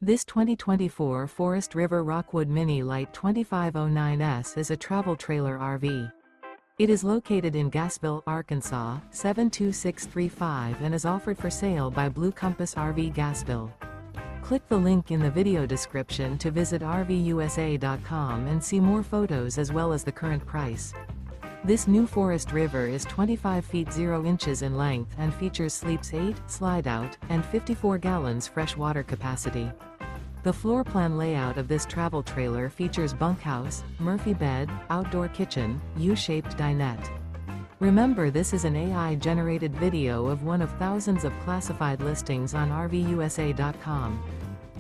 This 2024 Forest River Rockwood Mini Lite 2509S is a travel trailer RV. It is located in Gassville, Arkansas, 72635 and is offered for sale by Blue Compass RV Gassville. Click the link in the video description to visit RVUSA.com and see more photos as well as the current price. This new Forest River is 25 feet 0 inches in length and features sleeps 8, Slideout, and 54 gallons fresh water capacity. The floor plan layout of this travel trailer features bunkhouse, Murphy bed, outdoor kitchen, U-shaped dinette. Remember, this is an AI-generated video of one of thousands of classified listings on RVUSA.com.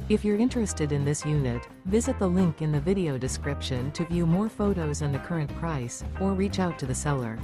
If you're interested in this unit, visit the link in the video description to view more photos and the current price, or reach out to the seller.